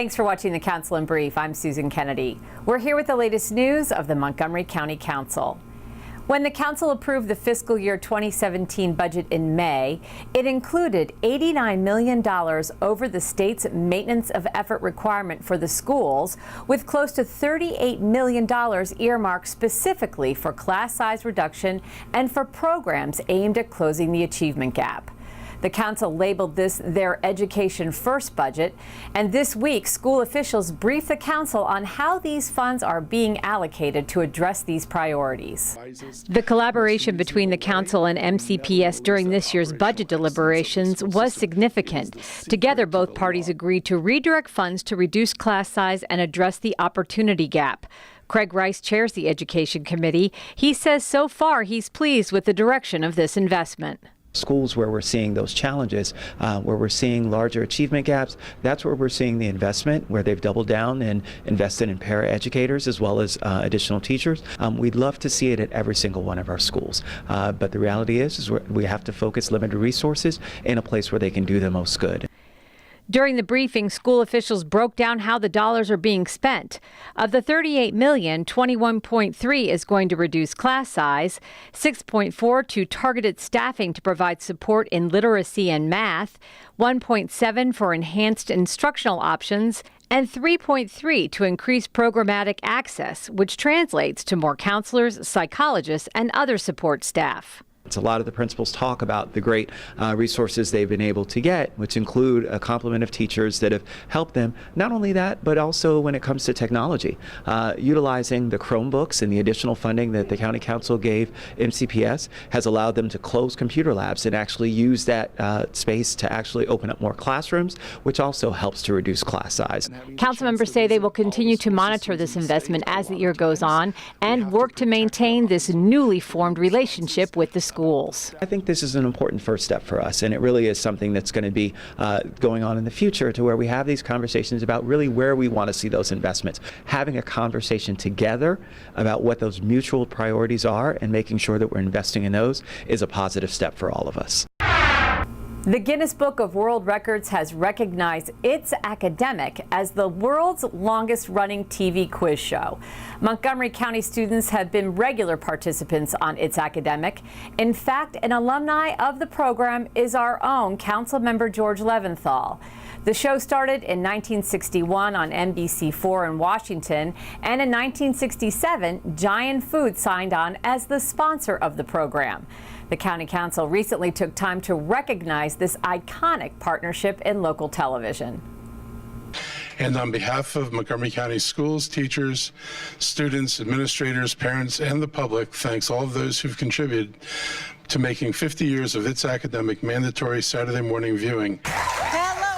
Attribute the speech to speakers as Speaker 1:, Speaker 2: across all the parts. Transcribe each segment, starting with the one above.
Speaker 1: Thanks for watching the Council in Brief. I'm Susan Kennedy. We're here with the latest news of the Montgomery County Council. When the Council approved the fiscal year 2017 budget in May, it included $89 million over the state's maintenance of effort requirement for the schools, with close to $38 million earmarked specifically for class size reduction and for programs aimed at closing the achievement gap. The Council labeled this their Education First budget, and this week school officials briefed the Council on how these funds are being allocated to address these priorities. The collaboration between the Council and MCPS during this year's budget deliberations was significant. Together, both parties agreed to redirect funds to reduce class size and address the opportunity gap. Craig Rice chairs the Education Committee. He says so far he's pleased with the direction of this investment.
Speaker 2: Schools where we're seeing those challenges, where we're seeing larger achievement gaps, that's where we're seeing the investment, where they've doubled down and invested in paraeducators as well as additional teachers. We'd love to see it at every single one of our schools, but the reality is we have to focus limited resources in a place where they can do the most good.
Speaker 1: During the briefing, school officials broke down how the dollars are being spent. Of the $38 million, $21.3 is going to reduce class size, $6.4 to targeted staffing to provide support in literacy and math, $1.7 for enhanced instructional options, and $3.3 to increase programmatic access, which translates to more counselors, psychologists, and other support staff.
Speaker 2: A lot of the principals talk about the great resources they've been able to get, which include a complement of teachers that have helped them. Not only that, but also when it comes to technology. Utilizing the Chromebooks and the additional funding that the County Council gave MCPS has allowed them to close computer labs and actually use that space to actually open up more classrooms, which also helps to reduce class size.
Speaker 1: Council members say they will continue to monitor this investment as the year goes on and work to maintain this newly formed relationship with the schools.
Speaker 2: I think this is an important first step for us, and it really is something that's going to be going on in the future, to where we have these conversations about really where we want to see those investments. Having a conversation together about what those mutual priorities are and making sure that we're investing in those is a positive step for all of us.
Speaker 1: The Guinness Book of World Records has recognized It's Academic as the world's longest-running TV quiz show. Montgomery County students have been regular participants on It's Academic. In fact, an alumni of the program is our own Council member George Leventhal. The show started in 1961 on NBC4 in Washington, and in 1967, Giant Food signed on as the sponsor of the program. The County Council recently took time to recognize this iconic partnership in local television.
Speaker 3: And on behalf of Montgomery County schools, teachers, students, administrators, parents, and the public, thanks all of those who've contributed to making 50 years of It's Academic mandatory Saturday morning viewing.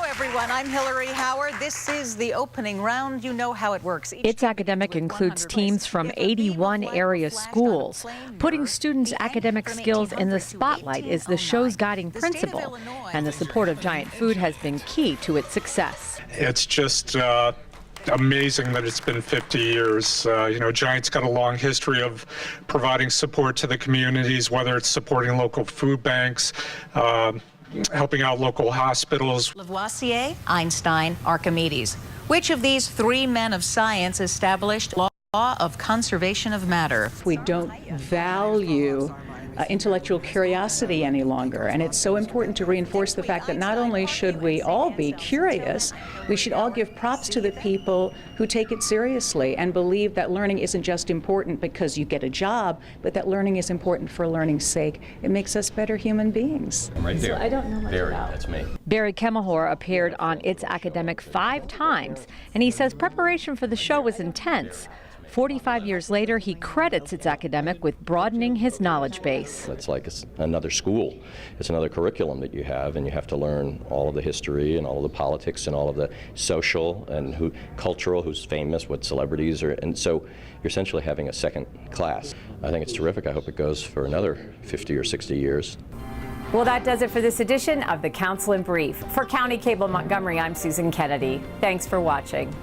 Speaker 4: Everyone, I'm Hillary Howard. This is the opening round. You know how it works.
Speaker 1: It's Academic includes teams from 81 area schools. Putting students' academic skills in the spotlight is the show's guiding principle, and the support of Giant Food has been key to its success.
Speaker 5: It's just amazing that it's been 50 years. You know, Giant's got a long history of providing support to the communities, whether it's supporting local food banks, helping out local hospitals.
Speaker 4: Lavoisier, Einstein, Archimedes. Which of these three men of science established law of conservation of matter?
Speaker 6: We don't value intellectual curiosity any longer, and it's so important to reinforce the fact that not only should we all be curious, we should all give props to the people who take it seriously and believe that learning isn't just important because you get a job, but that learning is important for learning's sake. It makes us better human beings.
Speaker 7: Right there.
Speaker 1: So I don't know much about.
Speaker 7: That's me.
Speaker 1: Barry Kemelhor appeared on It's Academic 5 times, and he says preparation for the show was intense. 45 years later, he credits It's Academic with broadening his knowledge base.
Speaker 7: It's like it's another school. It's another curriculum that you have, and you have to learn all of the history and all of the politics and all of the social and cultural, who's famous, what celebrities are, and so you're essentially having a second class. I think it's terrific. I hope it goes for another 50 or 60 years.
Speaker 1: Well, that does it for this edition of the Council in Brief. For County Cable Montgomery, I'm Susan Kennedy. Thanks for watching.